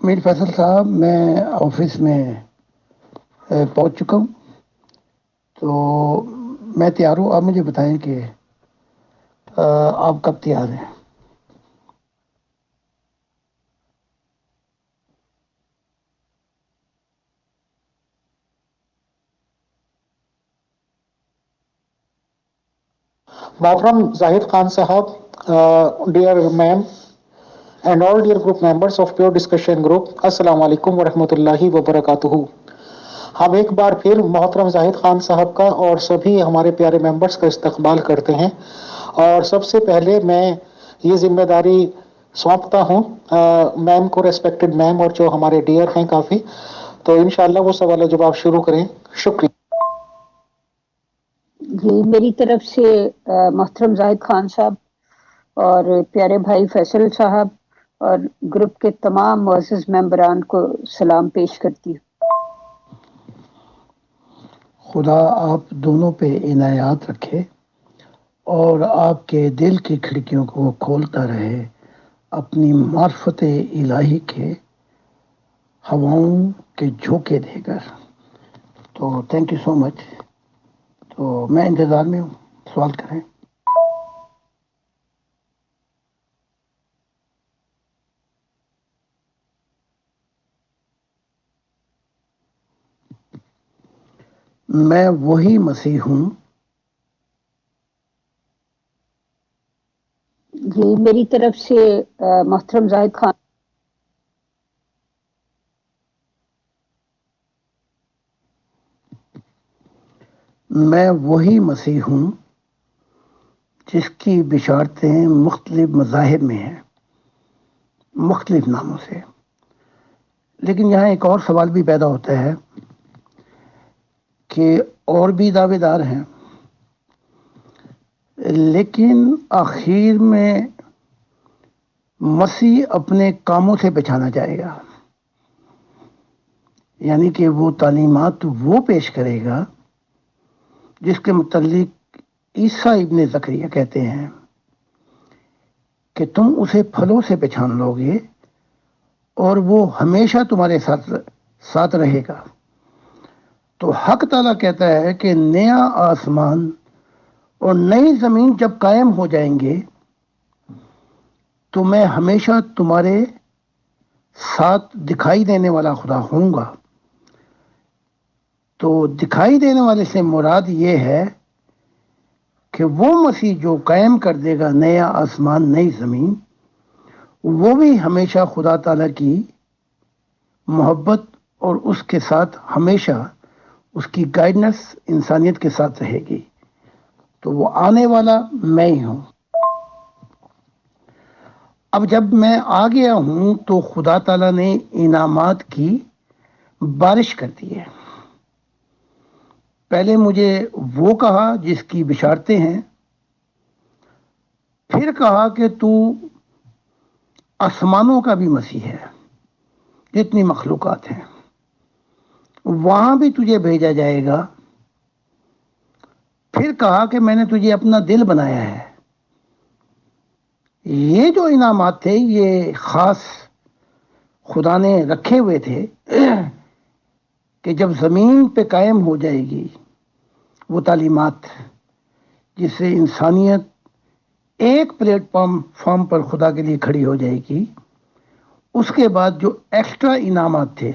میر فیصل صاحب، میں آفس میں پہنچ چکا ہوں، تو میں تیار ہوں. آپ مجھے بتائیں کہ آپ کب تیار ہیں؟ Mahram Zahid Khan Sahab, dear ma'am, and all dear group members of Pure Discussion Group, Assalamu alaikum wa rahmatullahi wa barakatuhu. ہم ایک بار پھر محترم زاہد خان صاحب کا اور سبھی ہمارے پیارے ممبرس کا استقبال کرتے ہیں، اور سب سے پہلے میں یہ ذمہ داری سونپتا ہوں میم کو، ریسپیکٹڈ میم، اور جو ہمارے ڈیئر ہیں کافی، تو انشاءاللہ وہ سوال و جواب شروع کریں. شکریہ. جی، میری طرف سے محترم زاہد خان صاحب اور پیارے بھائی فیصل صاحب اور گروپ کے تمام معزز ممبران کو سلام پیش کرتی ہوں. خدا آپ دونوں پہ عنایات رکھے اور آپ کے دل کی کھڑکیوں کو کھولتا رہے اپنی معرفت الہی کے ہواؤں کے جھونکے دے کر. تو تھینک یو سو مچ. تو میں انتظار میں ہوں، سوال کریں. میں وہی مسیح ہوں. جی، میری طرف سے محترم زاہد خان. میں وہی مسیح ہوں جس کی بشارتیں مختلف مذاہب میں ہیں، مختلف ناموں سے. لیکن یہاں ایک اور سوال بھی پیدا ہوتا ہے کہ اور بھی دعوے دار ہیں، لیکن آخر میں مسیح اپنے کاموں سے پہچانا جائے گا. یعنی کہ وہ تعلیمات وہ پیش کرے گا جس کے متعلق عیسیٰ ابن زکریا کہتے ہیں کہ تم اسے پھلوں سے پہچان لو گے اور وہ ہمیشہ تمہارے ساتھ رہے گا. تو حق تعالیٰ کہتا ہے کہ نیا آسمان اور نئی زمین جب قائم ہو جائیں گے تو میں ہمیشہ تمہارے ساتھ دکھائی دینے والا خدا ہوں گا. تو دکھائی دینے والے سے مراد یہ ہے کہ وہ مسیح جو قائم کر دے گا نیا آسمان نئی زمین، وہ بھی ہمیشہ خدا تعالیٰ کی محبت اور اس کے ساتھ ہمیشہ اس کی گائیڈنس انسانیت کے ساتھ رہے گی. تو وہ آنے والا میں ہی ہوں. اب جب میں آ گیا ہوں تو خدا تعالیٰ نے انعامات کی بارش کر دی ہے. پہلے مجھے وہ کہا جس کی بشارتیں ہیں، پھر کہا کہ تو آسمانوں کا بھی مسیح ہے، جتنی مخلوقات ہیں وہاں بھی تجھے بھیجا جائے گا. پھر کہا کہ میں نے تجھے اپنا دل بنایا ہے. یہ جو انعامات تھے یہ خاص خدا نے رکھے ہوئے تھے کہ جب زمین پہ قائم ہو جائے گی وہ تعلیمات، جس سے انسانیت ایک پلیٹ فارم پر خدا کے لیے کھڑی ہو جائے گی، اس کے بعد جو ایکسٹرا انعامات تھے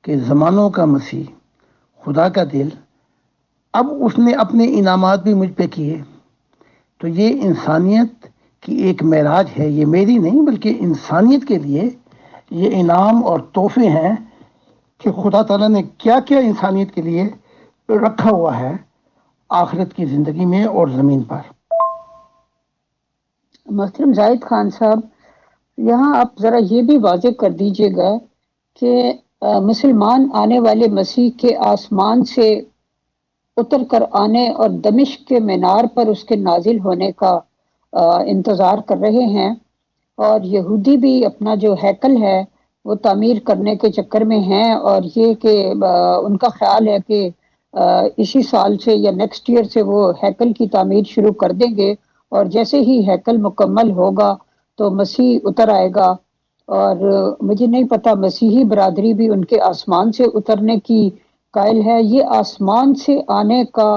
کہ زمانوں کا مسیح، خدا کا دل، اب اس نے اپنے انعامات بھی مجھ پہ کیے. تو یہ انسانیت کی ایک معراج ہے، یہ میری نہیں بلکہ انسانیت کے لیے یہ انعام اور تحفے ہیں کہ خدا تعالیٰ نے کیا کیا انسانیت کے لیے رکھا ہوا ہے آخرت کی زندگی میں اور زمین پر. محترم زاہد خان صاحب، یہاں آپ ذرا یہ بھی واضح کر دیجیے گا کہ مسلمان آنے والے مسیح کے آسمان سے اتر کر آنے اور دمشق کے مینار پر اس کے نازل ہونے کا انتظار کر رہے ہیں، اور یہودی بھی اپنا جو ہیکل ہے وہ تعمیر کرنے کے چکر میں ہیں، اور یہ کہ ان کا خیال ہے کہ اسی سال سے یا نیکسٹ ایئر سے وہ ہیکل کی تعمیر شروع کر دیں گے، اور جیسے ہی ہیکل مکمل ہوگا تو مسیح اتر آئے گا اور مجھے نہیں پتا مسیحی برادری بھی ان کے آسمان سے اترنے کی قائل ہے. یہ آسمان سے آنے کا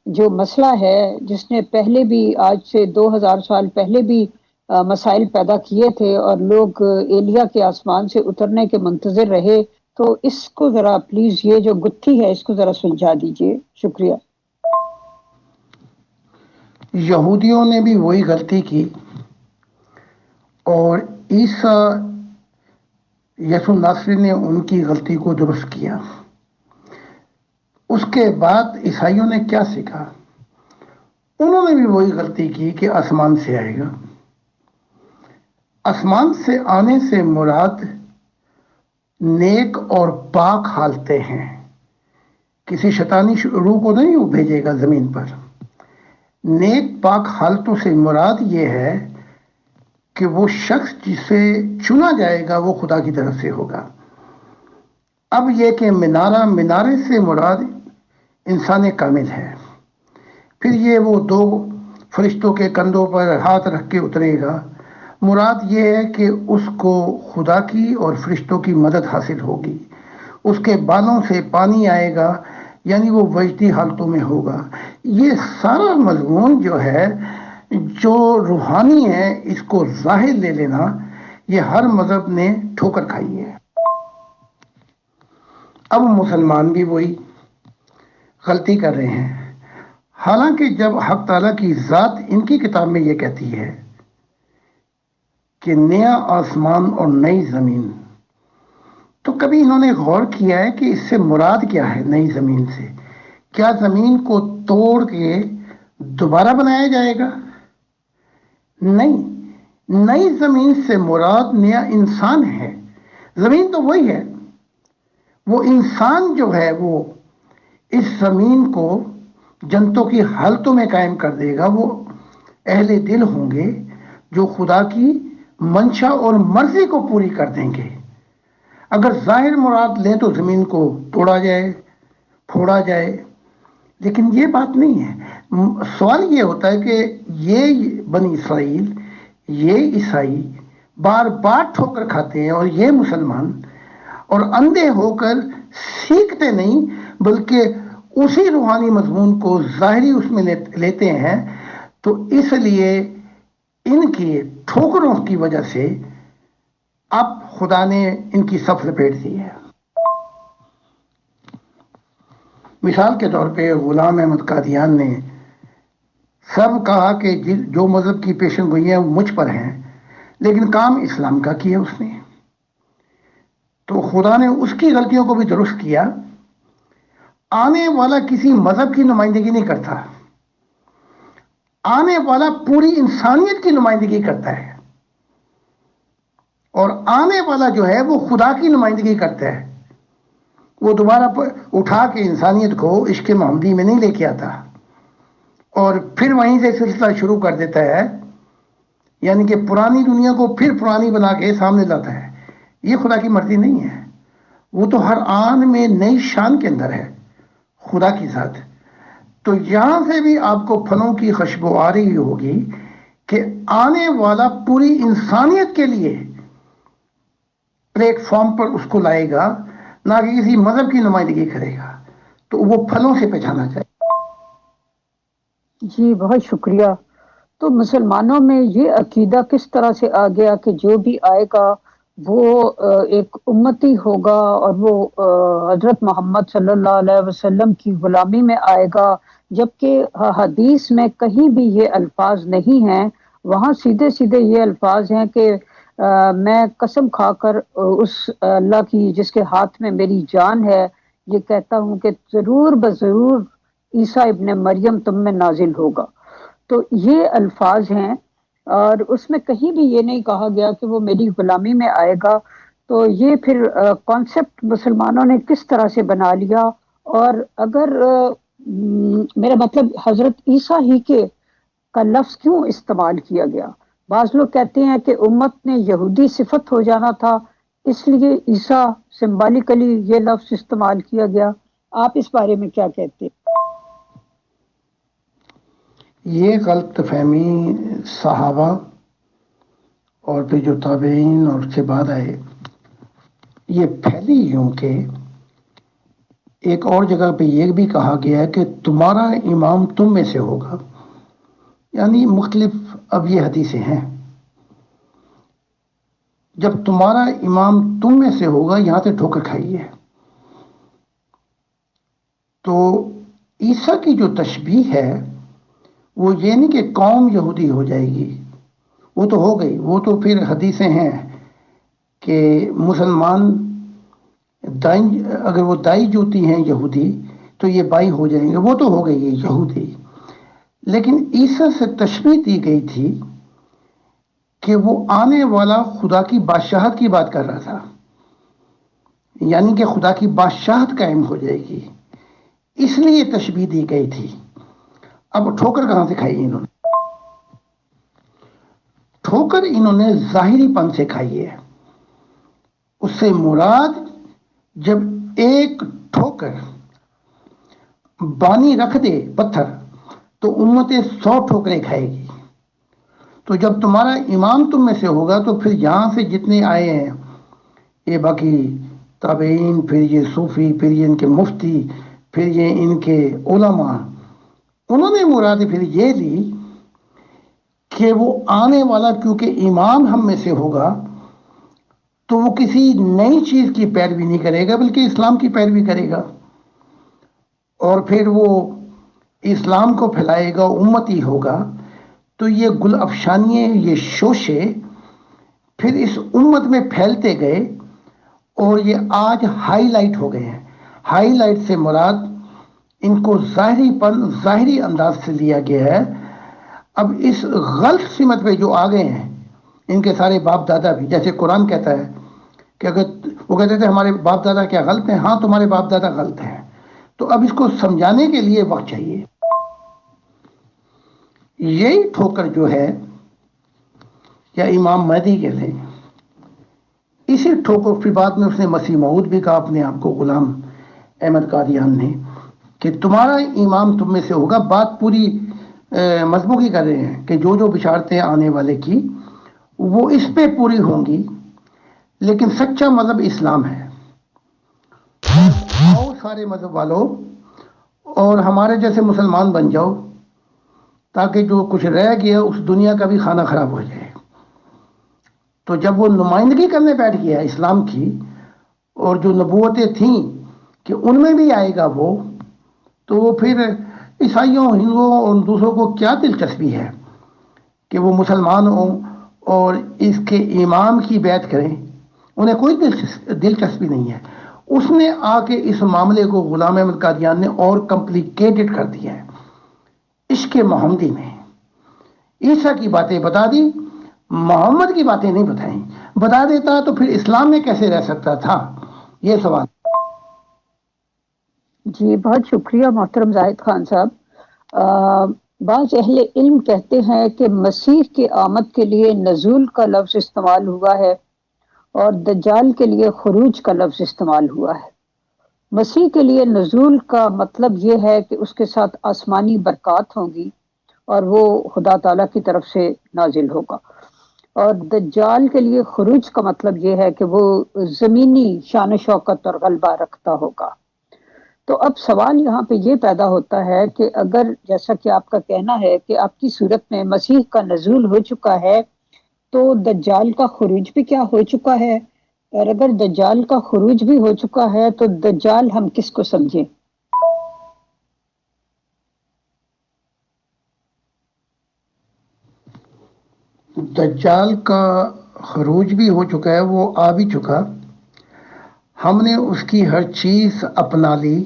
جو مسئلہ ہے جس نے پہلے بھی آج سے 2000 سال پہلے بھی مسائل پیدا کیے تھے اور لوگ ایلیا کے آسمان سے اترنے کے منتظر رہے، تو اس کو ذرا پلیز یہ جو گتھی ہے اس کو ذرا سلجھا دیجئے. شکریہ. یہودیوں نے بھی وہی غلطی کی اور عیسیٰ یسوع ناصری نے ان کی غلطی کو درست کیا. اس کے بعد عیسائیوں نے کیا سیکھا؟ انہوں نے بھی وہی غلطی کی کہ آسمان سے آئے گا. آسمان سے آنے سے مراد نیک اور پاک حالتیں ہیں. کسی شیطانی روح کو نہیں وہ بھیجے گا زمین پر. نیک پاک حالتوں سے مراد یہ ہے کہ وہ شخص جسے چنا جائے گا وہ خدا کی طرف سے ہوگا. اب یہ کہ منارے سے مراد انسان کامل ہے. پھر یہ وہ 2 فرشتوں کے کندھوں پر ہاتھ رکھ کے اترے گا. مراد یہ ہے کہ اس کو خدا کی اور فرشتوں کی مدد حاصل ہوگی. اس کے بالوں سے پانی آئے گا، یعنی وہ وجدی حالتوں میں ہوگا. یہ سارا مضمون جو ہے جو روحانی ہے اس کو ظاہر لے لینا، یہ ہر مذہب نے ٹھوکر کھائی ہے. اب مسلمان بھی وہی غلطی کر رہے ہیں. حالانکہ جب حق تعالیٰ کی ذات ان کی کتاب میں یہ کہتی ہے کہ نیا آسمان اور نئی زمین، تو کبھی انہوں نے غور کیا ہے کہ اس سے مراد کیا ہے؟ نئی زمین سے کیا زمین کو توڑ کے دوبارہ بنایا جائے گا؟ نہیں، نئی زمین سے مراد نیا انسان ہے. زمین تو وہی ہے، وہ انسان جو ہے وہ اس زمین کو جنتوں کی حالتوں میں قائم کر دے گا. وہ اہل دل ہوں گے جو خدا کی منشا اور مرضی کو پوری کر دیں گے. اگر ظاہر مراد لیں تو زمین کو توڑا جائے، پھوڑا جائے، لیکن یہ بات نہیں ہے. سوال یہ ہوتا ہے کہ یہ بنی اسرائیل، یہ عیسائی بار بار ٹھوکر کھاتے ہیں اور یہ مسلمان، اور اندھے ہو کر سیکھتے نہیں بلکہ اسی روحانی مضمون کو ظاہری اس میں لیتے ہیں. تو اس لیے ان کی ٹھوکروں کی وجہ سے اب خدا نے ان کی صف لپیٹ دی ہے. مثال کے طور پہ غلام احمد قادیان نے سب کہا کہ جو مذہب کی پیشن گوئیاں مجھ پر ہیں، لیکن کام اسلام کا کیا اس نے. تو خدا نے اس کی غلطیوں کو بھی درست کیا. آنے والا کسی مذہب کی نمائندگی نہیں کرتا، آنے والا پوری انسانیت کی نمائندگی کرتا ہے، اور آنے والا جو ہے وہ خدا کی نمائندگی کرتا ہے. وہ دوبارہ اٹھا کے انسانیت کو عشق محمدی میں نہیں لے کے آتا اور پھر وہیں سے سلسلہ شروع کر دیتا ہے، یعنی کہ پرانی دنیا کو پھر پرانی بنا کے سامنے لاتا ہے. یہ خدا کی مرضی نہیں ہے. وہ تو ہر آن میں نئی شان کے اندر ہے خدا کی ذات. تو یہاں سے بھی آپ کو پھلوں کی خوشبو آ رہی ہوگی کہ آنے والا پوری انسانیت کے لیے پلیٹ فارم پر اس کو لائے گا، نہ کہ کسی مذہب کی نمائندگی کرے گا. تو وہ پھلوں سے پہچانا چاہیے. جی بہت شکریہ. تو مسلمانوں میں یہ عقیدہ کس طرح سے آ گیا کہ جو بھی آئے گا وہ ایک امتی ہوگا اور وہ حضرت محمد صلی اللہ علیہ وسلم کی غلامی میں آئے گا، جبکہ حدیث میں کہیں بھی یہ الفاظ نہیں ہیں. وہاں سیدھے سیدھے یہ الفاظ ہیں کہ میں قسم کھا کر اس اللہ کی جس کے ہاتھ میں میری جان ہے یہ کہتا ہوں کہ ضرور بضرور عیسیٰ ابن مریم تم میں نازل ہوگا. تو یہ الفاظ ہیں اور اس میں کہیں بھی یہ نہیں کہا گیا کہ وہ میری غلامی میں آئے گا. تو یہ پھر کانسیپٹ مسلمانوں نے کس طرح سے بنا لیا؟ اور اگر میرا مطلب حضرت عیسیٰ ہی کے کا لفظ کیوں استعمال کیا گیا؟ بعض لوگ کہتے ہیں کہ امت نے یہودی صفت ہو جانا تھا اس لیے عیسیٰ سمبالکلی یہ لفظ استعمال کیا گیا. آپ اس بارے میں کیا کہتے ہیں؟ یہ غلط فہمی صحابہ اور پھر جو تابعین اور اس کے بعد آئے، یہ پھیلی یوں کہ ایک اور جگہ پہ یہ بھی کہا گیا ہے کہ تمہارا امام تم میں سے ہوگا، یعنی مختلف اب یہ حدیثیں ہیں، جب تمہارا امام تم میں سے ہوگا، یہاں سے ٹھوکر کھائی ہے۔ تو عیسیٰ کی جو تشبیہ ہے وہ یہ نہیں کہ قوم یہودی ہو جائے گی، وہ تو ہو گئی، وہ تو پھر حدیثیں ہیں کہ مسلمان دائیں، اگر وہ دائی جوتی ہیں یہودی تو یہ بائی ہو جائیں گے، وہ تو ہو گئی یہ یہودی۔ لیکن عیسیٰ سے تشبیہ دی گئی تھی کہ وہ آنے والا خدا کی بادشاہت کی بات کر رہا تھا، یعنی کہ خدا کی بادشاہت قائم ہو جائے گی، اس لیے یہ تشبیہ دی گئی تھی۔ اب ٹھوکر کہاں سے کھائی انہوں نے؟ ٹھوکر انہوں نے ظاہری پن سے کھائی ہے۔ اس سے مراد جب ایک ٹھوکر بانی رکھ دے پتھر تو امتیں 100 ٹھوکریں کھائے گی۔ تو جب تمہارا امام تم میں سے ہوگا تو پھر یہاں سے جتنے آئے ہیں، یہ باقی تابعین، پھر یہ صوفی، پھر یہ ان کے مفتی، پھر یہ ان کے علماء، انہوں نے مراد پھر یہ لی کہ وہ آنے والا کیونکہ امام ہم میں سے ہوگا تو وہ کسی نئی چیز کی پیروی نہیں کرے گا بلکہ اسلام کی پیروی کرے گا، اور پھر وہ اسلام کو پھیلائے گا، امتی ہوگا۔ تو یہ گل افشانیے، یہ شوشے پھر اس امت میں پھیلتے گئے اور یہ آج ہائی لائٹ ہو گئے ہیں۔ ہائی لائٹ سے مراد ان کو ظاہری انداز سے لیا گیا ہے۔ اب اس غلط سمت پہ جو آ گئے ہیں ان کے سارے باپ دادا بھی، جیسے قرآن کہتا ہے کہ اگر وہ کہتے تھے ہمارے باپ دادا کیا غلط ہیں؟ ہاں تمہارے باپ دادا غلط ہیں۔ تو اب اس کو سمجھانے کے لیے وقت چاہیے۔ یہی ٹھوکر جو ہے، یا امام مہدی کے تھے، اسی ٹھوکر پھر بعد میں اس نے مسیح موعود بھی کہا اپنے آپ کو، غلام احمد قادیان نے، کہ تمہارا امام تم میں سے ہوگا۔ بات پوری مذہبوں کی کر رہے ہیں کہ جو جو بشارتیں آنے والے کی وہ اس پہ پوری ہوں گی، لیکن سچا مذہب اسلام ہے۔ آؤ سارے مذہب والوں اور ہمارے جیسے مسلمان بن جاؤ، تاکہ جو کچھ رہ گیا اس دنیا کا بھی کھانا خراب ہو جائے۔ تو جب وہ نمائندگی کرنے بیٹھ گیا اسلام کی، اور جو نبوتیں تھیں کہ ان میں بھی آئے گا وہ، تو وہ پھر عیسائیوں، ہندوؤں اور دوسروں کو کیا دلچسپی ہے کہ وہ مسلمان ہوں اور اس کے امام کی بیعت کریں؟ انہیں کوئی دلچسپی نہیں ہے۔ اس نے آ کے اس معاملے کو غلام احمد قادیان نے اور کمپلیکیٹڈ کر دیا ہے۔ عشق محمدی میں عیسیٰ کی باتیں بتا دی، محمد کی باتیں نہیں بتائیں۔ بتا دیتا تو پھر اسلام میں کیسے رہ سکتا تھا؟ یہ سوال۔ جی بہت شکریہ محترم زاہد خان صاحب۔ بعض اہل علم کہتے ہیں کہ مسیح کی آمد کے لیے نزول کا لفظ استعمال ہوا ہے اور دجال کے لیے خروج کا لفظ استعمال ہوا ہے۔ مسیح کے لیے نزول کا مطلب یہ ہے کہ اس کے ساتھ آسمانی برکات ہوں گی اور وہ خدا تعالیٰ کی طرف سے نازل ہوگا، اور دجال کے لیے خروج کا مطلب یہ ہے کہ وہ زمینی شان و شوکت اور غلبہ رکھتا ہوگا۔ تو اب سوال یہاں پہ یہ پیدا ہوتا ہے کہ اگر جیسا کہ آپ کا کہنا ہے کہ آپ کی صورت میں مسیح کا نزول ہو چکا ہے تو دجال کا خروج بھی کیا ہو چکا ہے؟ اور اگر دجال کا خروج بھی ہو چکا ہے تو دجال ہم کس کو سمجھیں؟ دجال کا خروج بھی ہو چکا ہے، وہ آ بھی چکا، ہم نے اس کی ہر چیز اپنا لی،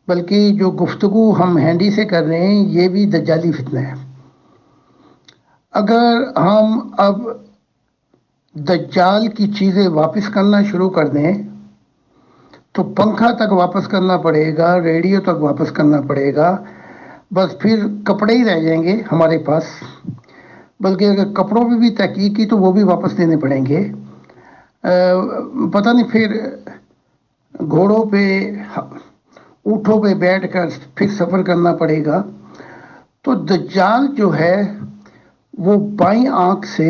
بلکہ جو گفتگو ہم ہینڈی سے کر رہے ہیں یہ بھی دجالی فتنہ ہے۔ اگر ہم اب دجال کی چیزیں واپس کرنا شروع کر دیں تو پنکھا تک واپس کرنا پڑے گا، ریڈیو تک واپس کرنا پڑے گا، بس پھر کپڑے ہی رہ جائیں گے ہمارے پاس۔ بلکہ اگر کپڑوں پہ بھی تحقیق کی تو وہ بھی واپس دینے پڑیں گے۔ پتہ نہیں پھر گھوڑوں پہ، اونٹوں پہ بیٹھ کر پھر سفر کرنا پڑے گا۔ تو دجال جو ہے وہ بائیں آنکھ سے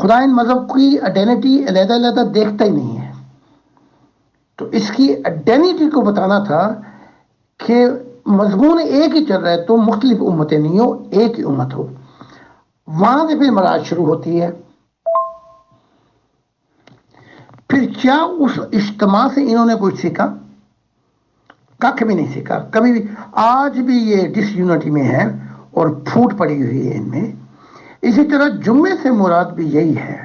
خدا ان مذہب کی آئیڈینٹی علیحدہ علیحدہ دیکھتا ہی نہیں ہے. تو اس کی آئیڈینٹی کو بتانا تھا کہ مضمون ایک ہی چل رہا ہے تو مختلف امتیں نہیں ہو، ایک ہی امت ہو. وہاں سے پھر معراج شروع ہوتی ہے. پھر کیا اس اجتماع سے انہوں نے کچھ سیکھا؟ کخ بھی نہیں سیکھا کبھی بھی. آج بھی یہ ڈس یونٹی میں ہے اور پھوٹ پڑی ہوئی ہے ان میں. اسی طرح جمعے سے مراد بھی یہی ہے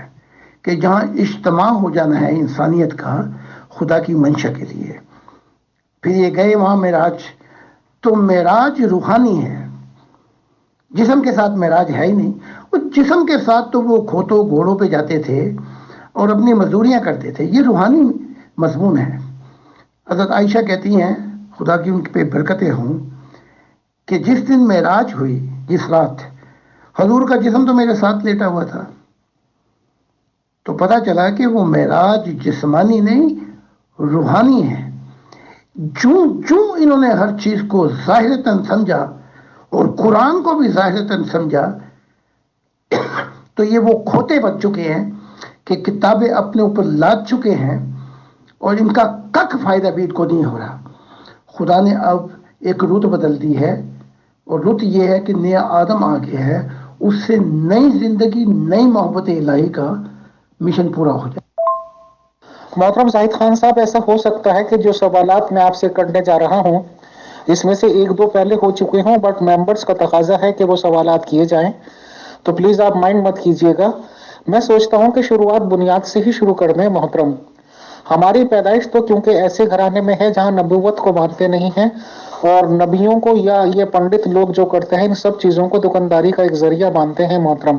کہ جہاں اجتماع ہو جانا ہے انسانیت کا خدا کی منشا کے لیے. پھر یہ گئے وہاں معراج. تو معراج روحانی ہے، جسم کے ساتھ معراج ہے ہی نہیں. وہ جسم کے ساتھ تو وہ کھوتوں گھوڑوں پہ جاتے تھے اور اپنی مزدوریاں کرتے تھے. یہ روحانی مضمون ہے. حضرت عائشہ کہتی ہیں خدا کی ان پہ برکتیں ہوں کہ جس دن معراج ہوئی، جس رات، حضور کا جسم تو میرے ساتھ لیٹا ہوا تھا. تو پتہ چلا کہ وہ معراج جسمانی نہیں روحانی ہے. جو انہوں نے ہر چیز کو ظاہرتاً سمجھا اور قرآن کو بھی ظاہرتاً سمجھا، تو یہ وہ کھوتے بچ چکے ہیں کہ کتابیں اپنے اوپر لاد چکے ہیں اور ان کا کک فائدہ بھی ان کو نہیں ہو رہا. خدا نے اب ایک رت بدل دی ہے اور رت یہ ہے کہ نیا آدم آ گیا ہے. اس سے نئی زندگی، نئی محبت الہی کا مشن پورا ہو جائے. محترم زاہد خان صاحب، ایسا ہو سکتا ہے کہ جو سوالات میں آپ سے کرنے جا رہا ہوں اس میں سے ایک دو پہلے ہو چکے ہوں، بٹ ممبرز کا تقاضا ہے کہ وہ سوالات کیے جائیں، تو پلیز آپ مائنڈ مت کیجیے گا. میں سوچتا ہوں کہ شروعات بنیاد سے ہی شروع کر دیں. محترم، ہماری پیدائش تو کیونکہ ایسے گھرانے میں ہے جہاں نبوت کو مانتے نہیں ہیں اور نبیوں کو یا یہ پنڈت لوگ جو کرتے ہیں ان سب چیزوں کو دکانداری کا ایک ذریعہ مانتے ہیں. محترم،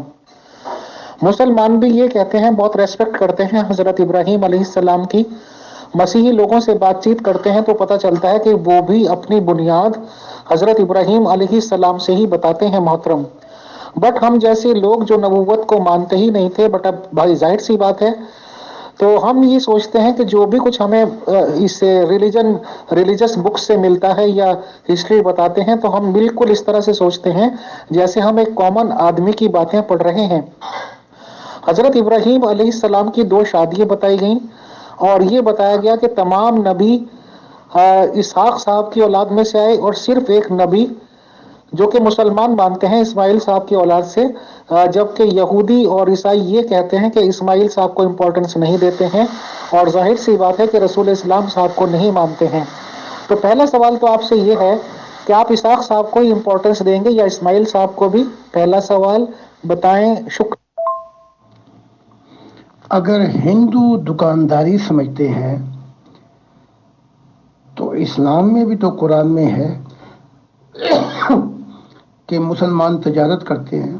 مسلمان بھی یہ کہتے ہیں، بہت ریسپیکٹ کرتے ہیں حضرت ابراہیم علیہ السلام کی. مسیحی لوگوں سے بات چیت کرتے ہیں تو پتہ چلتا ہے کہ وہ بھی اپنی بنیاد حضرت ابراہیم علیہ السلام سے ہی بتاتے ہیں. محترم، بٹ ہم جیسے لوگ جو نبوت کو مانتے ہی نہیں تھے، بٹ اب بھائی ظاہر سی بات ہے، تو ہم یہ سوچتے ہیں کہ جو بھی کچھ ہمیں اس ریلیجس بک سے ملتا ہے یا ہسٹری بتاتے ہیں تو ہم بالکل اس طرح سے سوچتے ہیں جیسے ہم ایک کامن آدمی کی باتیں پڑھ رہے ہیں. حضرت ابراہیم علیہ السلام کی 2 شادیاں بتائی گئیں اور یہ بتایا گیا کہ تمام نبی اسحاق صاحب کی اولاد میں سے آئے اور صرف ایک نبی جو کہ مسلمان مانتے ہیں اسماعیل صاحب کی اولاد سے، جبکہ یہودی اور عیسائی یہ کہتے ہیں کہ اسماعیل صاحب کو امپورٹنس نہیں دیتے ہیں اور ظاہر سی بات ہے کہ رسول اسلام صاحب کو نہیں مانتے ہیں. تو پہلا سوال تو آپ سے یہ ہے کہ آپ اسحاق صاحب کو امپورٹنس دیں گے یا اسماعیل صاحب کو بھی؟ پہلا سوال بتائیں. شکریہ. اگر ہندو دکانداری سمجھتے ہیں تو اسلام میں بھی تو قرآن میں ہے کہ مسلمان تجارت کرتے ہیں،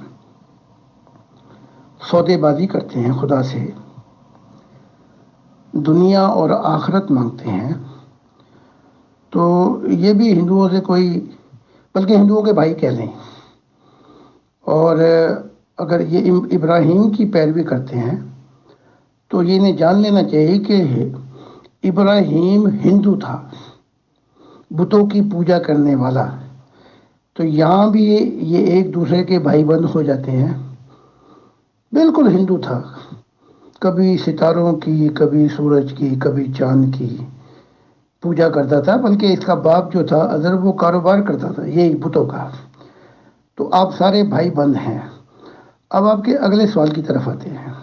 سودے بازی کرتے ہیں، خدا سے دنیا اور آخرت مانگتے ہیں. تو یہ بھی ہندوؤں سے کوئی، بلکہ ہندوؤں کے بھائی کہہ لیں. اور اگر یہ ابراہیم کی پیروی کرتے ہیں تو یہ انہیں جان لینا چاہیے کہ ابراہیم ہندو تھا، بتوں کی پوجا کرنے والا. تو یہاں بھی یہ ایک دوسرے کے بھائی بند ہو جاتے ہیں. بالکل ہندو تھا، کبھی ستاروں کی، کبھی سورج کی، کبھی چاند کی پوجا کرتا تھا. بلکہ اس کا باپ جو تھا اگر وہ کاروبار کرتا تھا یہی بتوں کا. تو آپ سارے بھائی بند ہیں. اب آپ کے اگلے سوال کی طرف آتے ہیں.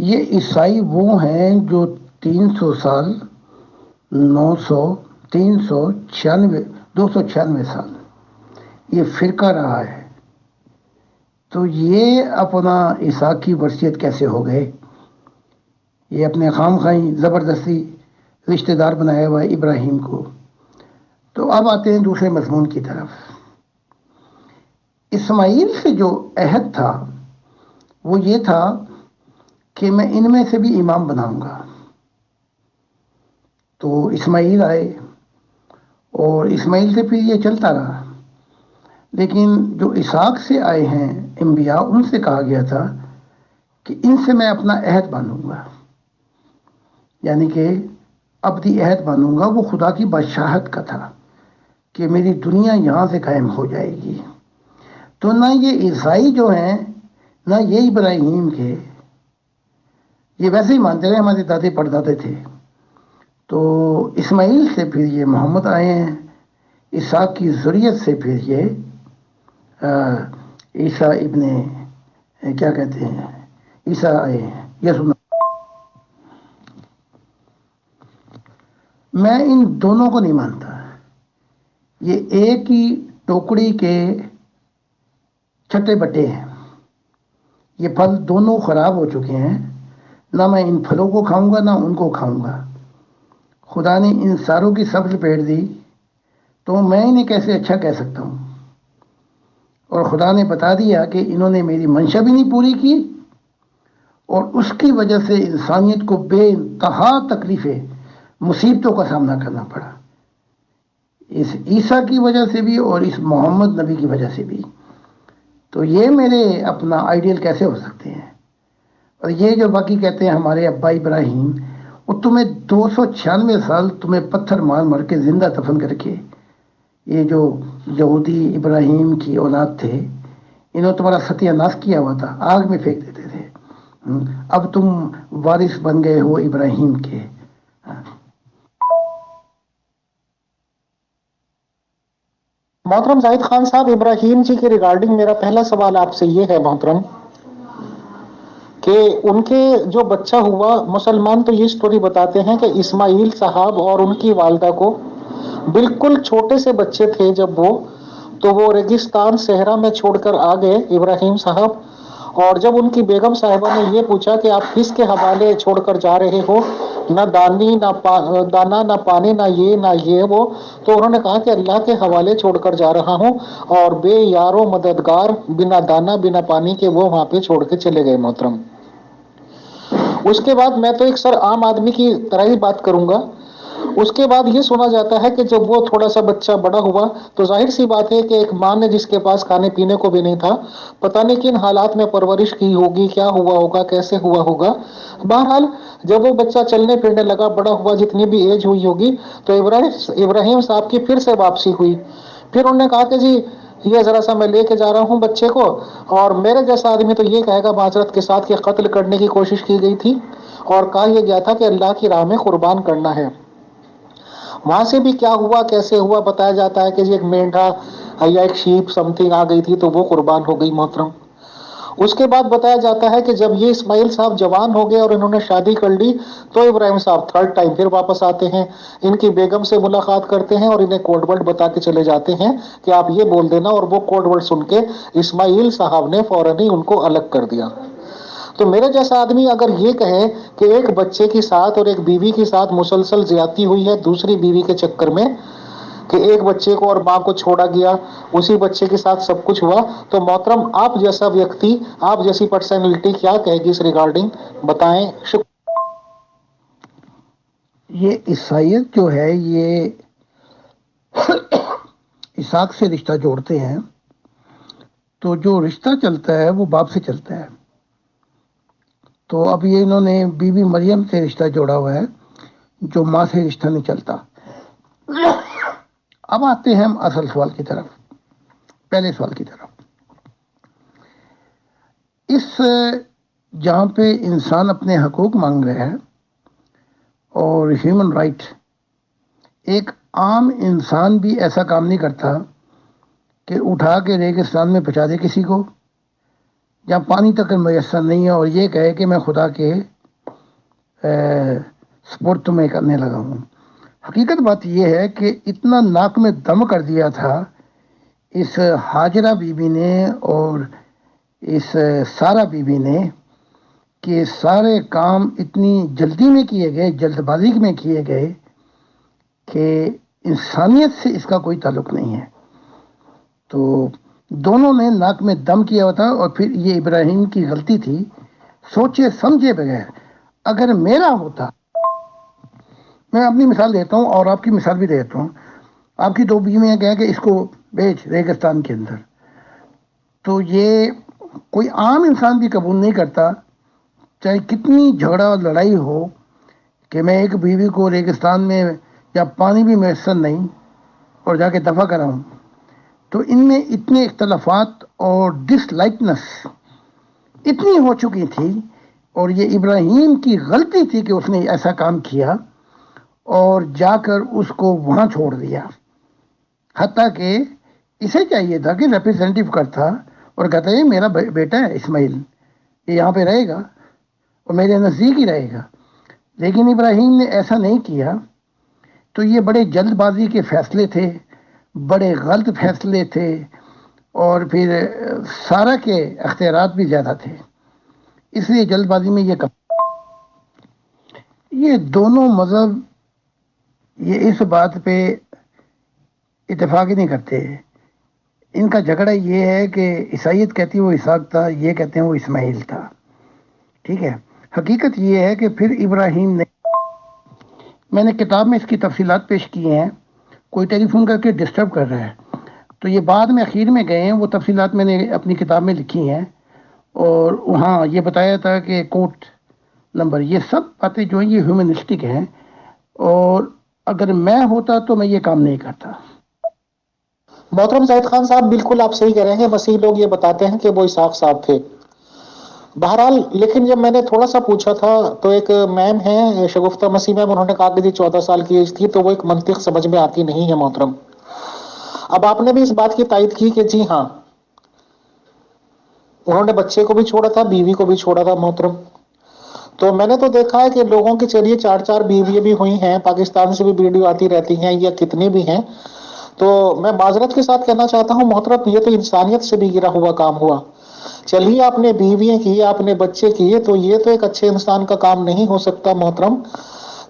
یہ عیسائی وہ ہیں جو 300 سال 900 396 296 سال یہ فرقہ رہا ہے. تو یہ اپنا عیسیٰ کی ورثیت کیسے ہو گئے؟ یہ اپنے خام خواہی زبردستی رشتہ دار بنایا ہوا ہے ابراہیم کو. تو اب آتے ہیں دوسرے مضمون کی طرف. اسماعیل سے جو عہد تھا وہ یہ تھا کہ میں ان میں سے بھی امام بناؤں گا. تو اسماعیل آئے اور اسماعیل سے پھر یہ چلتا رہا. لیکن جو اسحاق سے آئے ہیں انبیاء، ان سے کہا گیا تھا کہ ان سے میں اپنا عہد باندھوں گا، یعنی کہ ابدی عہد مانوں گا وہ خدا کی بادشاہت کا تھا کہ میری دنیا یہاں سے قائم ہو جائے گی. تو نہ یہ عیسائی جو ہیں نہ یہ ابراہیم کے، یہ ویسے ہی مانتے رہے، ہمارے دادے پردادے تھے. تو اسماعیل سے پھر یہ محمد آئے ہیں، اسحاق کی ذریت سے پھر یہ عیسیٰ ابن کیا کہتے ہیں عیسیٰ آئے ہیں، یسوع. میں ان دونوں کو نہیں مانتا. یہ ایک ہی ٹوکری کے چھٹے بٹے ہیں. یہ پھل دونوں خراب ہو چکے ہیں، نہ میں ان پھلوں کو کھاؤں گا نہ ان کو کھاؤں گا. خدا نے ان ساروں کی سب لپیٹ دی تو میں انہیں کیسے اچھا کہہ سکتا ہوں؟ اور خدا نے بتا دیا کہ انہوں نے میری منشا بھی نہیں پوری کی، اور اس کی وجہ سے انسانیت کو بے انتہا تکلیفیں مصیبتوں کا سامنا کرنا پڑا، اس عیسیٰ کی وجہ سے بھی اور اس محمد نبی کی وجہ سے بھی. تو یہ میرے اپنا آئیڈیل کیسے ہو سکتے ہیں؟ اور یہ جو باقی کہتے ہیں ہمارے ابا ابراہیم، وہ تمہیں 296 سال تمہیں پتھر مار مار کے زندہ دفن کر کے، یہ جو یہودی ابراہیم کی اولاد تھے، انہوں تمہارا ستیہ ناش کیا ہوا تھا، آگ میں پھینک دیتے تھے. اب تم وارث بن گئے ہو ابراہیم کے. محترم زاہد خان صاحب، ابراہیم جی کے ریگارڈنگ میرا پہلا سوال آپ سے یہ ہے محترم کہ ان کے جو بچہ ہوا، مسلمان تو یہ سٹوری بتاتے ہیں کہ اسماعیل صاحب اور ان کی والدہ کو بالکل چھوٹے سے بچے تھے جب وہ ریگستان صحرا میں چھوڑ کر آ گئے ابراہیم صاحب. اور جب ان کی بیگم صاحبہ نے یہ پوچھا کہ آپ کس کے حوالے چھوڑ کر جا رہے ہو، نہ دانی نہ دانا نہ پانی نہ یہ وہ، تو انہوں نے کہا کہ اللہ کے حوالے چھوڑ کر جا رہا ہوں، اور بے یار و مددگار، بنا دانا بنا پانی کے وہ وہاں پہ چھوڑ کے چلے گئے محترم. اس کے بعد میں تو ایک عام آدمی کی طرح ہی بات کروں گا. اس کے بعد یہ سنا جاتا ہے کہ جب وہ تھوڑا سا بچہ بڑا ہوا تو ظاہر سی بات ہے کہ ایک ماں نے جس کے پاس کھانے پینے کو بھی نہیں تھا، پتہ نہیں کن حالات میں پرورش کی ہوگی، کیا ہوا ہوگا، کیسے ہوا ہوگا. بہرحال جب وہ بچہ چلنے پھرنے لگا، بڑا ہوا، جتنی بھی ایج ہوئی ہوگی، تو ابراہیم صاحب کی پھر سے واپسی ہوئی. پھر انہوں نے کہا کہ جی یہ ذرا سا میں لے کے جا رہا ہوں بچے کو، اور میرے جیسا آدمی تو یہ کہے گا معذرت کے ساتھ کہ قتل کرنے کی کوشش کی گئی تھی، اور کہا یہ گیا تھا کہ اللہ کی راہ میں قربان کرنا ہے. وہاں سے بھی کیا ہوا کیسے ہوا بتایا جاتا ہے کہ جی ایک مینڈھا یا ایک شیپ سم تھنگ آ گئی تھی تو وہ قربان ہو گئی محترم. اس کے بعد بتایا جاتا ہے کہ جب یہ اسماعیل صاحب جوان ہو گئے اور انہوں نے شادی کر لی تو ابراہیم صاحب تھرڈ ٹائم پھر واپس آتے ہیں، ان کی بیگم سے ملاقات کرتے ہیں اور انہیں کوڈ ورڈ بتا کے چلے جاتے ہیں کہ آپ یہ بول دینا، اور وہ کوڈ ورڈ سن کے اسماعیل صاحب نے فوراً ہی ان کو الگ کر دیا. تو میرے جیسا آدمی اگر یہ کہے کہ ایک بچے کے ساتھ اور ایک بیوی کے ساتھ مسلسل زیادتی ہوئی ہے دوسری بیوی کے چکر میں، کہ ایک بچے کو اور ماں کو چھوڑا گیا، اسی بچے کے ساتھ سب کچھ ہوا، تو محترم آپ جیسا ویکتی، آپ جیسی پرسنالٹی کیا کہے گی اس ریگارڈنگ، بتائیں. یہ عیسائیت جو ہے یہ اسحاق سے رشتہ جوڑتے ہیں، تو جو رشتہ چلتا ہے وہ باپ سے چلتا ہے. تو اب یہ انہوں نے بی بی مریم سے رشتہ جوڑا ہوا ہے جو ماں سے رشتہ نہیں چلتا. اب آتے ہیں ہم اصل سوال کی طرف، پہلے سوال کی طرف. اس جہاں پہ انسان اپنے حقوق مانگ رہے ہیں اور ہیومن رائٹ، ایک عام انسان بھی ایسا کام نہیں کرتا کہ اٹھا کے ریگستان میں پہنچا دے کسی کو جہاں پانی تک میسر نہیں ہے اور یہ کہے کہ میں خدا کے سپرد میں کرنے لگا ہوں. حقیقت بات یہ ہے کہ اتنا ناک میں دم کر دیا تھا اس ہاجرہ بی بی نے اور اس سارہ بی بی نے کہ سارے کام اتنی جلدی میں کیے گئے، جلد بازی میں کیے گئے کہ انسانیت سے اس کا کوئی تعلق نہیں ہے. تو دونوں نے ناک میں دم کیا ہوا تھا. اور پھر یہ ابراہیم کی غلطی تھی، سوچے سمجھے بغیر. اگر میرا ہوتا، میں اپنی مثال دیتا ہوں اور آپ کی مثال بھی دیتا ہوں. آپ کی دو بیویاں کہیں کہ اس کو بیچ ریگستان کے اندر، تو یہ کوئی عام انسان بھی قبول نہیں کرتا، چاہے کتنی جھگڑا لڑائی ہو، کہ میں ایک بیوی کو ریگستان میں یا پانی بھی میسر نہیں اور جا کے دفع کراؤں. تو ان میں اتنے اختلافات اور ڈس لائکنس اتنی ہو چکی تھی، اور یہ ابراہیم کی غلطی تھی کہ اس نے ایسا کام کیا اور جا کر اس کو وہاں چھوڑ دیا. حتیٰ کہ اسے چاہیے تھا کہ ریپریزنٹیو کرتا اور کہتا یہ میرا بیٹا ہے اسماعیل، یہ یہاں پہ رہے گا اور میرے نزدیک ہی رہے گا. لیکن ابراہیم نے ایسا نہیں کیا. تو یہ بڑے جلد بازی کے فیصلے تھے، بڑے غلط فیصلے تھے، اور پھر سارا کے اختیارات بھی زیادہ تھے. اس لیے جلد بازی میں یہ دونوں مذہب یہ اس بات پہ اتفاق ہی نہیں کرتے. ان کا جھگڑا یہ ہے کہ عیسائیت کہتی ہے وہ اسحاق تھا، یہ کہتے ہیں وہ اسماعیل تھا. ٹھیک ہے، حقیقت یہ ہے کہ پھر ابراہیم نے، میں نے کتاب میں اس کی تفصیلات پیش کی ہیں، کوئی ٹیلی فون کر کے ڈسٹرب کر رہا ہے تو یہ بعد میں اخیر میں گئے ہیں، وہ تفصیلات میں نے اپنی کتاب میں لکھی ہیں. اور وہاں یہ بتایا تھا کہ کوٹ نمبر، یہ سب باتیں جو ہیں یہ ہیومنسٹک ہیں، اور اگر میں ہوتا تو میں یہ کام نہیں کرتا. محترم زاہد خان صاحب، بالکل آپ صحیح کہہ رہے ہیں. مسیح لوگ یہ بتاتے ہیں کہ وہ اسحاق صاحب تھے. بہرحال لیکن جب میں نے تھوڑا سا پوچھا تھا تو ایک میم ہے شگفتہ مسیح میم، انہوں نے کہا کہ جی 14 سال کی ایج تھی، تو وہ ایک منطق سمجھ میں آتی نہیں ہے محترم. اب آپ نے بھی اس بات کی تائید کی کہ جی ہاں انہوں نے بچے کو بھی چھوڑا تھا، بیوی کو بھی چھوڑا تھا محترم. تو میں نے تو دیکھا ہے کہ لوگوں کے چلیے 4 بیویاں بھی ہوئی ہیں، پاکستان سے بھی ویڈیو آتی رہتی ہیں یا کتنی بھی ہیں. تو میں معذرت کے ساتھ کہنا چاہتا ہوں محترم، یہ تو انسانیت سے بھی گرا ہوا کام ہوا. چلیے آپ نے بیویاں کی، آپ نے بچے کیے، تو یہ تو ایک اچھے انسان کا کام نہیں ہو سکتا محترم.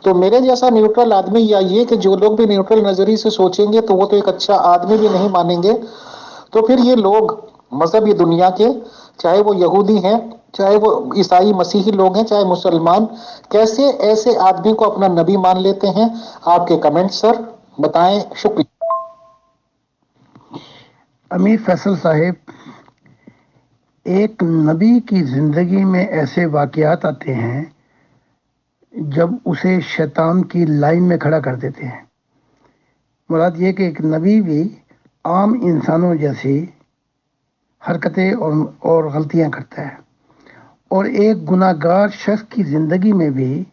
تو میرے جیسا نیوٹرل آدمی، یا یہ کہ جو لوگ بھی نیوٹرل نظریے سے سوچیں گے تو وہ تو ایک اچھا آدمی بھی نہیں مانیں گے. تو پھر یہ لوگ مذہبی دنیا کے، چاہے وہ یہودی ہیں، چاہے وہ عیسائی مسیحی لوگ ہیں، چاہے مسلمان، کیسے ایسے آدمی کو اپنا نبی مان لیتے ہیں؟ آپ کے کمنٹ سر بتائیں. شکریہ. امیر فیصل صاحب، ایک نبی کی زندگی میں ایسے واقعات آتے ہیں جب اسے شیطان کی لائن میں کھڑا کر دیتے ہیں. مراد یہ کہ ایک نبی بھی عام انسانوں جیسی حرکتیں اور غلطیاں کرتا ہے، اور ایک گناہ گار شخص کی زندگی میں بھی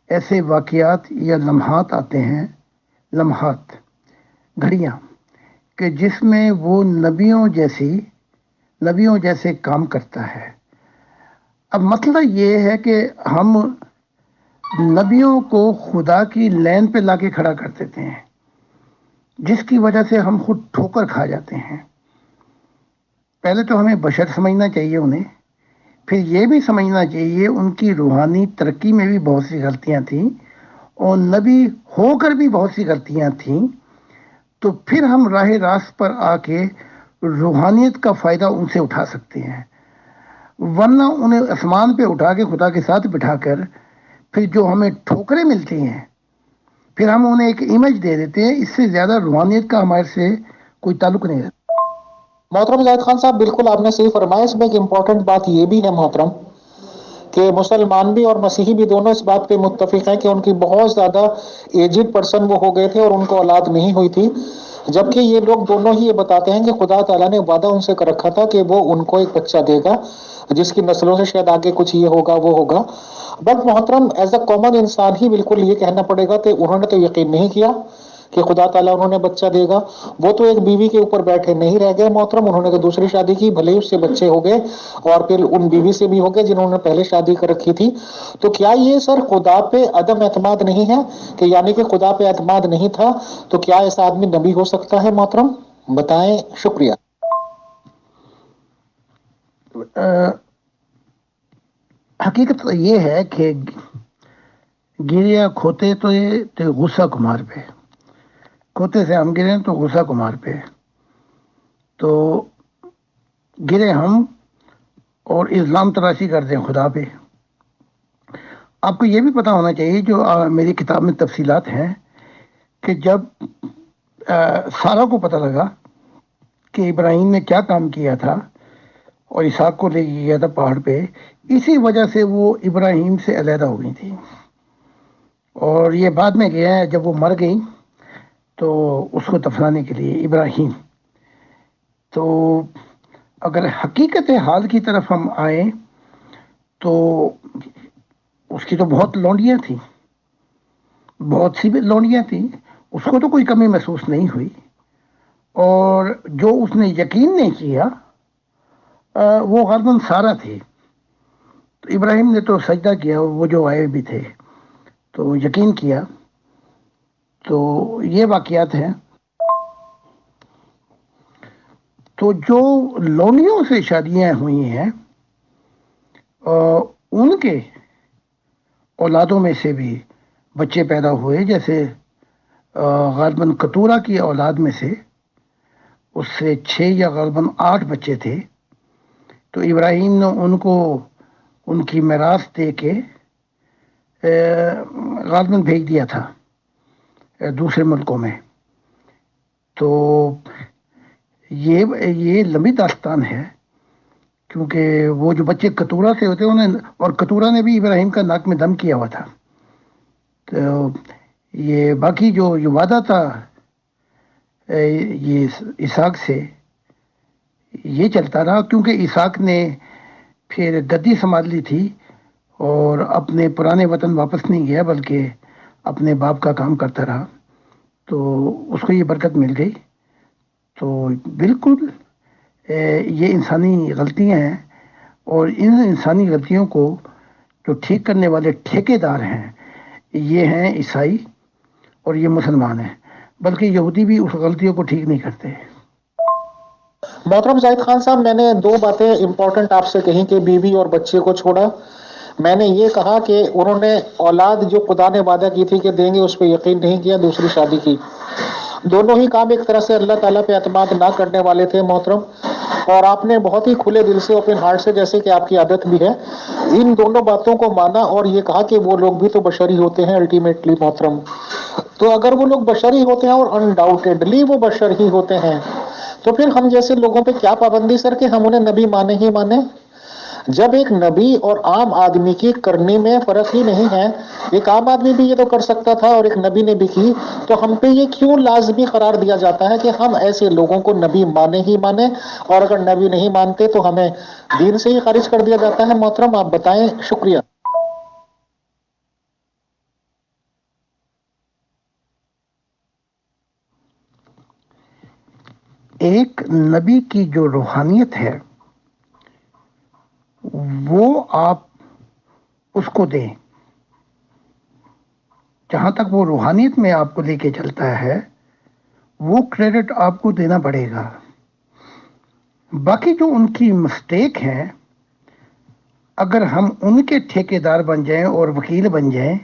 ایسے واقعات یا لمحات آتے ہیں، لمحات، گھڑیاں، کہ جس میں وہ نبیوں جیسے کام کرتا ہے. اب مسئلہ یہ ہے کہ ہم نبیوں کو خدا کی لین پہ لا کے کھڑا کر دیتے ہیں، جس کی وجہ سے ہم خود ٹھوکر کھا جاتے ہیں. پہلے تو ہمیں بشر سمجھنا چاہیے انہیں، پھر یہ بھی سمجھنا چاہیے ان کی روحانی ترقی میں بھی بہت سی غلطیاں تھیں، اور نبی ہو کر بھی بہت سی غلطیاں تھیں. تو پھر ہم راہ راست پر آ کے روحانیت کا فائدہ ان سے اٹھا سکتے ہیں. ورنہ انہیں آسمان پہ اٹھا کے خدا کے ساتھ بٹھا کر پھر جو ہمیں ٹھوکریں ملتی ہیں، پھر ہم انہیں ایک امیج دے دیتے ہیں. اس سے زیادہ روحانیت کا ہمارے سے کوئی تعلق نہیں رہتا. محترم زاہد خان صاحب، بالکل آپ نے صحیح فرمایا. اس میں ایک امپورٹنٹ بات یہ بھی ہے محترم کہ مسلمان بھی اور مسیحی بھی دونوں اس بات پہ متفق ہیں کہ ان کی بہت زیادہ ایجڈ پرسن وہ ہو گئے تھے اور ان کو اولاد نہیں ہوئی تھی، جبکہ یہ لوگ دونوں ہی یہ بتاتے ہیں کہ خدا تعالیٰ نے وعدہ ان سے کر رکھا تھا کہ وہ ان کو ایک بچہ دے گا جس کی نسلوں سے شاید آگے کچھ یہ ہوگا وہ ہوگا. بٹ محترم ایز اے کامن انسان ہی بالکل یہ کہنا پڑے گا کہ انہوں نے تو یقین نہیں کیا کہ خدا تعالیٰ انہوں نے بچہ دے گا. وہ تو ایک بیوی کے اوپر بیٹھے نہیں رہ گئے محترم، انہوں نے تو دوسری شادی کی، بھلے ہی اس سے بچے ہو گئے اور پھر ان بیوی سے بھی ہو گئے جنہوں نے پہلے شادی کر رکھی تھی. تو کیا یہ سر خدا پہ عدم اعتماد نہیں ہے؟ کہ یعنی کہ خدا پہ اعتماد نہیں تھا تو کیا ایسا آدمی نبی ہو سکتا ہے محترم؟ بتائیں. شکریہ. حقیقت یہ ہے کہ گریا کھوتے تو غصہ کمار پہ، کھوتے سے ہم گرے تو غصہ کمار پہ، تو گرے ہم اور الزام تراشی کرتے ہیں خدا پہ. آپ کو یہ بھی پتا ہونا چاہیے، جو میری کتاب میں تفصیلات ہیں، کہ جب سارا کو پتہ لگا کہ ابراہیم نے کیا کام کیا تھا اور اسحاق کو لے گیا تھا پہاڑ پہ، اسی وجہ سے وہ ابراہیم سے علیحدہ ہو گئی تھی. اور یہ بعد میں گیا ہے جب وہ مر گئی تو اس کو دفنانے کے لیے ابراہیم. تو اگر حقیقت حال کی طرف ہم آئیں تو اس کی تو بہت لونڈیاں تھیں، بہت سی لونڈیاں تھیں، اس کو تو کوئی کمی محسوس نہیں ہوئی. اور جو اس نے یقین نہیں کیا وہ غالباً سارا تھے. تو ابراہیم نے تو سجدہ کیا، وہ جو آئے بھی تھے تو یقین کیا. تو یہ واقعات ہیں. تو جو لونڈیوں سے شادیاں ہوئی ہیں ان کے اولادوں میں سے بھی بچے پیدا ہوئے، جیسے غالباً کتورا کی اولاد میں سے اس سے 6 یا غالباً 8 بچے تھے. تو ابراہیم نے ان کو ان کی میراث دے کے غالباً بھیج دیا تھا دوسرے ملکوں میں. تو یہ لمبی داستان ہے، کیونکہ وہ جو بچے کتورا سے ہوتے انہیں، اور کتورا نے بھی ابراہیم کا ناک میں دم کیا ہوا تھا. تو یہ باقی جو وعدہ تھا یہ اسحاق سے یہ چلتا رہا، کیونکہ اسحاق نے پھر گدی سنبھال لی تھی اور اپنے پرانے وطن واپس نہیں گیا بلکہ اپنے باپ کا کام کرتا رہا. تو اس کو یہ برکت مل گئی. تو بالکل یہ انسانی غلطیاں ہیں، اور ان انسانی غلطیوں کو جو ٹھیک کرنے والے ٹھیکے دار ہیں یہ ہیں عیسائی اور یہ مسلمان ہیں، بلکہ یہودی بھی اس غلطیوں کو ٹھیک نہیں کرتے. محترم زاہد خان صاحب، میں نے 2 باتیں امپورٹنٹ آپ سے کہیں کہ بیوی اور بچے کو چھوڑا. میں نے یہ کہا کہ انہوں نے اولاد جو خدا نے وعدہ کی تھی کہ دیں گے اس پہ یقین نہیں کیا، دوسری شادی کی. دونوں ہی کام ایک طرح سے اللہ تعالیٰ پہ اعتماد نہ کرنے والے تھے محترم. اور آپ نے بہت ہی کھلے دل سے، اوپن ہارٹ سے، جیسے کہ آپ کی عادت بھی ہے، ان دونوں باتوں کو مانا اور یہ کہا کہ وہ لوگ بھی تو بشری ہوتے ہیں الٹیمیٹلی محترم. تو اگر وہ لوگ بشری ہوتے ہیں اور انڈاؤٹیڈلی وہ بشر ہی ہوتے ہیں تو پھر ہم جیسے لوگوں پہ کیا پابندی سر کہ ہم انہیں نبی مانے ہی مانے؟ جب ایک نبی اور عام آدمی کی کرنے میں فرق ہی نہیں ہے، ایک عام آدمی بھی یہ تو کر سکتا تھا اور ایک نبی نے بھی کی، تو ہم پہ یہ کیوں لازمی قرار دیا جاتا ہے کہ ہم ایسے لوگوں کو نبی مانے ہی مانے، اور اگر نبی نہیں مانتے تو ہمیں دین سے ہی خارج کر دیا جاتا ہے؟ محترم آپ بتائیں. شکریہ. ایک نبی کی جو روحانیت ہے وہ آپ اس کو دیں. جہاں تک وہ روحانیت میں آپ کو لے کے چلتا ہے وہ کریڈٹ آپ کو دینا پڑے گا. باقی جو ان کی مسٹیک ہیں، اگر ہم ان کے ٹھیکے دار بن جائیں اور وکیل بن جائیں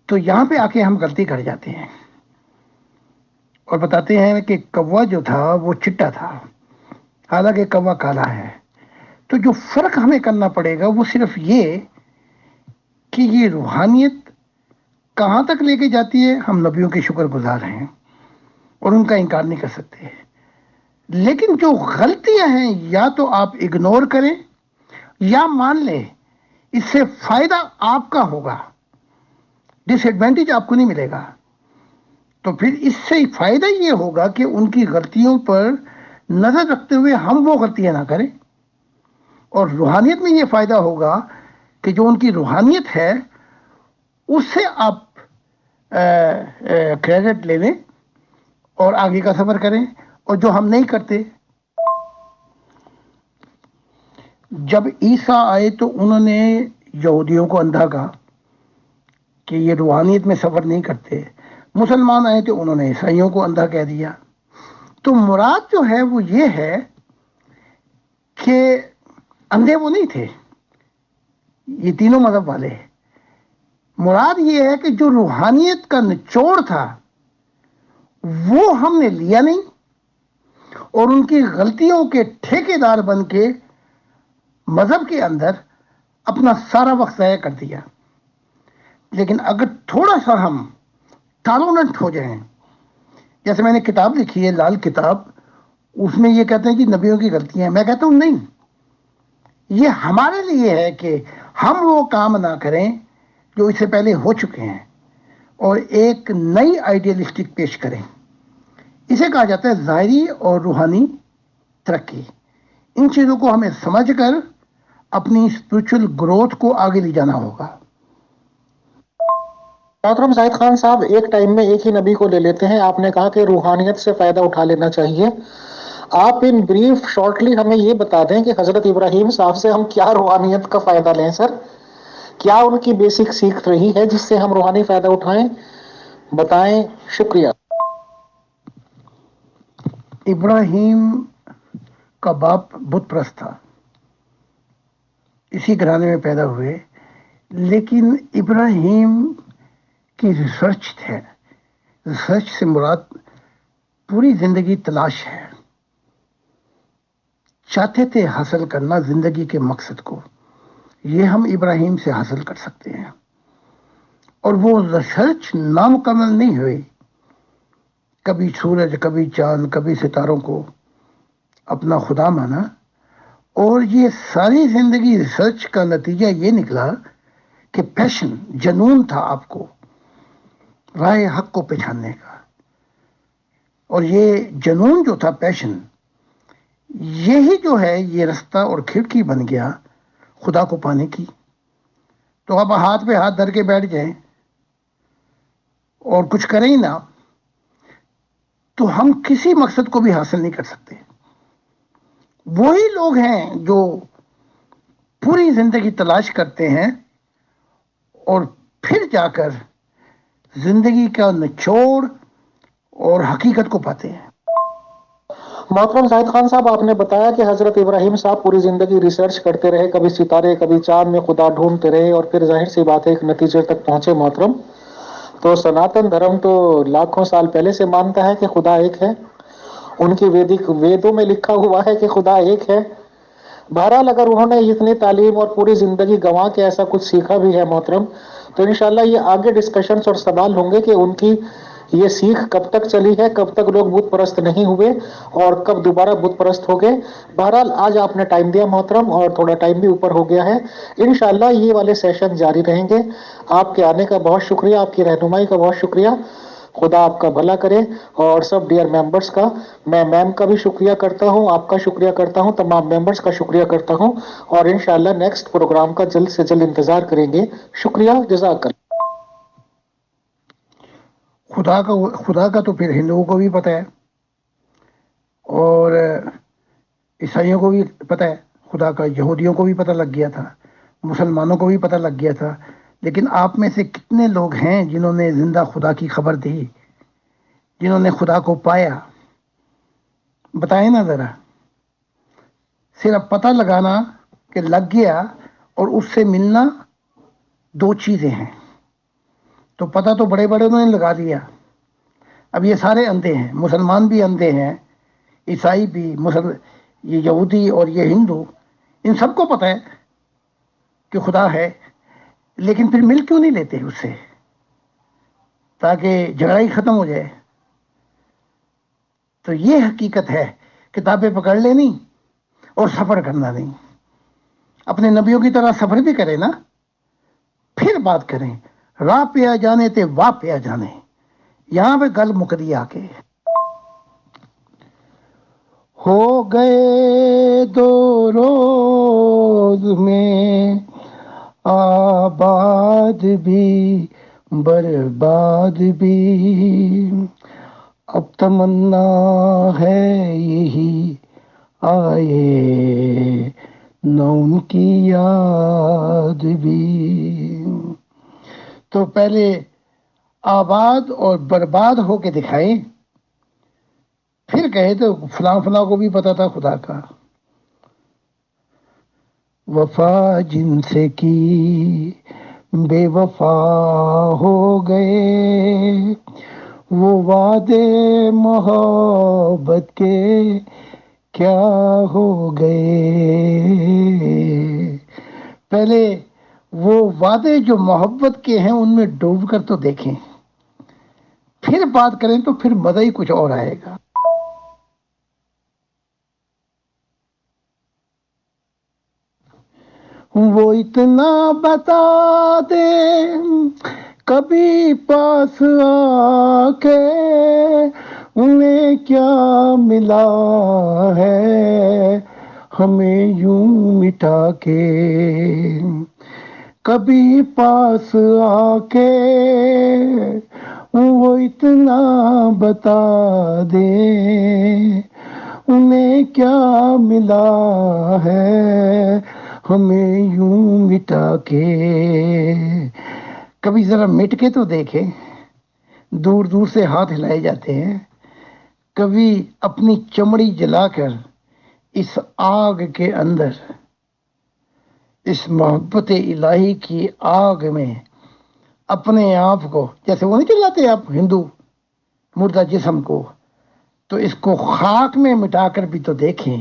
تو یہاں پہ آ کے ہم غلطی کر جاتے ہیں اور بتاتے ہیں کہ کوا جو تھا وہ چٹا تھا، حالانکہ کوا کالا ہے. تو جو فرق ہمیں کرنا پڑے گا وہ صرف یہ کہ یہ روحانیت کہاں تک لے کے جاتی ہے. ہم نبیوں کے شکر گزار ہیں اور ان کا انکار نہیں کر سکتے، لیکن جو غلطیاں ہیں یا تو آپ اگنور کریں یا مان لیں. اس سے فائدہ آپ کا ہوگا، ڈس ایڈوانٹیج آپ کو نہیں ملے گا. تو پھر اس سے فائدہ یہ ہوگا کہ ان کی غلطیوں پر نظر رکھتے ہوئے ہم وہ غلطیاں نہ کریں، اور روحانیت میں یہ فائدہ ہوگا کہ جو ان کی روحانیت ہے اس سے آپ کریڈٹ لے لیں اور آگے کا سفر کریں. اور جو ہم نہیں کرتے، جب عیسیٰ آئے تو انہوں نے یہودیوں کو اندھا کہا کہ یہ روحانیت میں سفر نہیں کرتے. مسلمان آئے تو انہوں نے عیسائیوں کو اندھا کہہ دیا. تو مراد جو ہے وہ یہ ہے کہ اندھے وہ نہیں تھے یہ تینوں مذہب والے. مراد یہ ہے کہ جو روحانیت کا نچوڑ تھا وہ ہم نے لیا نہیں اور ان کی غلطیوں کے ٹھیکے دار بن کے مذہب کے اندر اپنا سارا وقت ضائع کر دیا. لیکن اگر تھوڑا سا ہم ٹالرنٹ ہو جائیں، جیسے میں نے کتاب لکھی ہے لال کتاب، اس میں یہ کہتے ہیں کہ نبیوں کی غلطیاں ہیں. میں کہتا ہوں نہیں، یہ ہمارے لیے ہے کہ ہم وہ کام نہ کریں جو اس سے پہلے ہو چکے ہیں اور ایک نئی آئیڈیلسٹک پیش کریں. اسے کہا جاتا ہے ظاہری اور روحانی ترقی. ان چیزوں کو ہمیں سمجھ کر اپنی اسپرچل گروتھ کو آگے لے جانا ہوگا. محترم زاہد خان صاحب، ایک ٹائم میں ایک ہی نبی کو لے لیتے ہیں. آپ نے کہا کہ روحانیت سے فائدہ اٹھا لینا چاہیے. آپ ان بریف شارٹلی ہمیں یہ بتا دیں کہ حضرت ابراہیم صاحب سے ہم کیا روحانیت کا فائدہ لیں سر؟ کیا ان کی بیسک سیکھ رہی ہے جس سے ہم روحانی فائدہ اٹھائیں؟ بتائیں. شکریہ. ابراہیم کا باپ بت پرست تھا، اسی گھرانے میں پیدا ہوئے، لیکن ابراہیم کی ریسرچ ہے. ریسرچ سے مراد پوری زندگی تلاش ہے. چاہتے تھے حاصل کرنا زندگی کے مقصد کو. یہ ہم ابراہیم سے حاصل کر سکتے ہیں. اور وہ ریسرچ نامکمل نہیں ہوئی. کبھی سورج، کبھی چاند، کبھی ستاروں کو اپنا خدا مانا. اور یہ ساری زندگی ریسرچ کا نتیجہ یہ نکلا کہ پیشن، جنون تھا آپ کو راہ حق کو پہچاننے کا. اور یہ جنون جو تھا، پیشن، یہی جو ہے یہ رستہ اور کھڑکی بن گیا خدا کو پانے کی. تو اب ہاتھ پہ ہاتھ دھر کے بیٹھ جائیں اور کچھ کریں ہی نہ تو ہم کسی مقصد کو بھی حاصل نہیں کر سکتے. وہی لوگ ہیں جو پوری زندگی تلاش کرتے ہیں اور پھر جا کر زندگی کا نچوڑ اور حقیقت کو پاتے ہیں. محترم زاہد خان صاحب، آپ نے بتایا کہ حضرت ابراہیم صاحب پوری زندگی ریسرچ کرتے رہے، کبھی ستارے کبھی چاند میں خدا ڈھونڈتے رہے اور پھر ظاہر سی بات ہے ایک نتیجے تک پہنچے. محترم، تو سناتن دھرم تو لاکھوں سال پہلے سے مانتا ہے کہ خدا ایک ہے. ان کی ویدوں میں لکھا ہوا ہے کہ خدا ایک ہے. بہرحال اگر انہوں نے اتنی تعلیم اور پوری زندگی گنوا کے ایسا کچھ سیکھا بھی ہے محترم، تو انشاءاللہ یہ آگے ڈسکشنز اور سوال ہوں گے کہ ان کی یہ سیکھ کب تک چلی ہے، کب تک لوگ بت پرست نہیں ہوئے اور کب دوبارہ بت پرست ہو گئے. بہرحال آج آپ نے ٹائم دیا محترم، اور تھوڑا ٹائم بھی اوپر ہو گیا ہے. انشاءاللہ یہ والے سیشن جاری رہیں گے. آپ کے آنے کا بہت شکریہ، آپ کی رہنمائی کا بہت شکریہ. خدا آپ کا بھلا کرے. اور سب ڈیئر ممبرس کا، میں میم کا بھی شکریہ کرتا ہوں، آپ کا شکریہ کرتا ہوں، تمام ممبرس کا شکریہ کرتا ہوں. اور انشاءاللہ نیکسٹ پروگرام کا جلد سے جلد انتظار کریں گے. شکریہ، جزاک اللہ. خدا کا تو پھر ہندوؤں کو بھی پتہ ہے اور عیسائیوں کو بھی پتہ ہے خدا کا. یہودیوں کو بھی پتہ لگ گیا تھا، مسلمانوں کو بھی پتہ لگ گیا تھا. لیکن آپ میں سے کتنے لوگ ہیں جنہوں نے زندہ خدا کی خبر دی، جنہوں نے خدا کو پایا؟ بتائیں نا ذرا. صرف پتہ لگانا کہ لگ گیا اور اس سے ملنا دو چیزیں ہیں. تو پتہ تو بڑے بڑے انہوں نے لگا دیا. اب یہ سارے اندھے ہیں، مسلمان بھی اندھے ہیں، عیسائی بھی، یہ یہودی اور یہ ہندو، ان سب کو پتہ ہے کہ خدا ہے، لیکن پھر مل کیوں نہیں لیتے اس سے تاکہ جھگڑا ہی ختم ہو جائے؟ تو یہ حقیقت ہے. کتابیں پکڑ لینی اور سفر کرنا نہیں. اپنے نبیوں کی طرح سفر بھی کریں نا، پھر بات کریں. راہ پہ آ جانے تے واہ پہ آ جانے، یہاں پہ گل مکدی آ کے. ہو گئے دو روز میں آباد بھی برباد بھی، اب تمنا ہے یہی آئے نہ ان کی یاد بھی. تو پہلے آباد اور برباد ہو کے دکھائے، پھر کہے تو فلاں فلاں کو بھی پتا تھا خدا کا. وفا جن سے کی بے وفا ہو گئے، وہ وعدے محبت کے کیا ہو گئے. پہلے وہ وعدے جو محبت کے ہیں ان میں ڈوب کر تو دیکھیں، پھر بات کریں تو پھر مزہ ہی کچھ اور آئے گا. وہ اتنا بتا دے کبھی پاس آ کے انہیں کیا ملا ہے ہمیں یوں مٹا کے. کبھی پاس آ کے وہ اتنا بتا دے انہیں کیا ملا ہے ہمیں یوں مٹا کے. کبھی ذرا مٹ کے تو دیکھیں، دور دور سے ہاتھ ہلائے جاتے ہیں. کبھی اپنی چمڑی جلا کر اس آگ کے اندر، اس محبت الہی کی آگ میں اپنے آپ کو، جیسے وہ نہیں چلاتے آپ ہندو مردہ جسم کو، تو اس کو خاک میں مٹا کر بھی تو دیکھیں،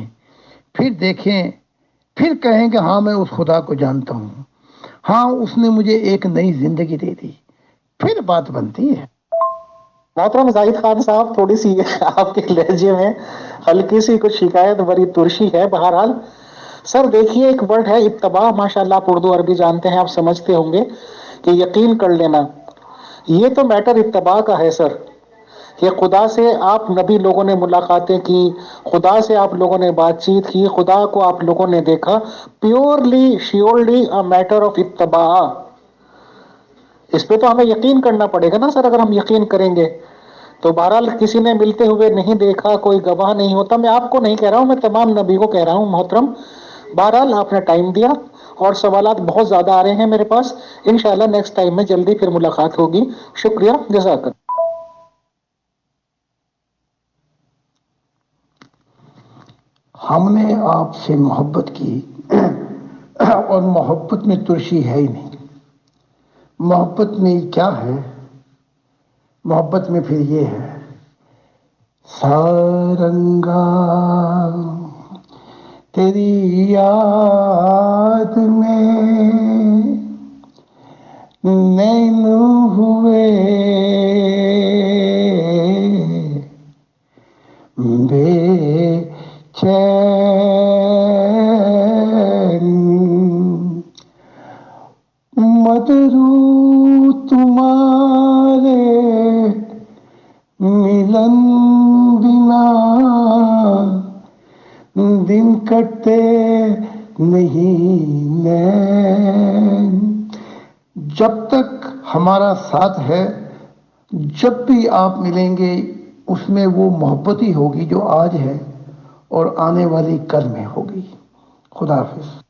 پھر کہیں کہ ہاں میں اس خدا کو جانتا ہوں، ہاں اس نے مجھے ایک نئی زندگی دے دی، پھر بات بنتی ہے. محترم زاہد خان صاحب، تھوڑی سی آپ کے لہجے میں ہلکی سی کچھ شکایت بری ترشی ہے. بہرحال سر دیکھیے، ایک ورڈ ہے اتباع، ماشاءاللہ آپ اردو عربی جانتے ہیں، آپ سمجھتے ہوں گے کہ یقین کر لینا. یہ تو میٹر اتباع کا ہے سر، کہ خدا سے آپ نبی لوگوں نے ملاقاتیں کی، خدا سے آپ لوگوں نے بات چیت کی، خدا کو آپ لوگوں نے دیکھا. Purely surely a matter of اتباع. اس پہ تو ہمیں یقین کرنا پڑے گا نا سر. اگر ہم یقین کریں گے تو بہرحال کسی نے ملتے ہوئے نہیں دیکھا، کوئی گواہ نہیں ہوتا. میں آپ کو نہیں کہہ رہا ہوں، میں تمام نبی کو کہہ رہا ہوں محترم. بہرحال آپ نے ٹائم دیا اور سوالات بہت زیادہ آ رہے ہیں میرے پاس. انشاءاللہ نیکسٹ ٹائم میں جلدی پھر ملاقات ہوگی. شکریہ، جزاک اللہ. ہم نے آپ سے محبت کی اور محبت میں ترشی ہے ہی نہیں. محبت میں کیا ہے؟ محبت میں پھر یہ ہے، سارنگا تیری یاد میں نین ہوئے بے چین، مدرو تمہارے ملن بنا دن کٹتے نہیں نین. جب تک ہمارا ساتھ ہے، جب بھی آپ ملیں گے اس میں وہ محبت ہی ہوگی جو آج ہے اور آنے والی کل میں ہوگی. خدا حافظ.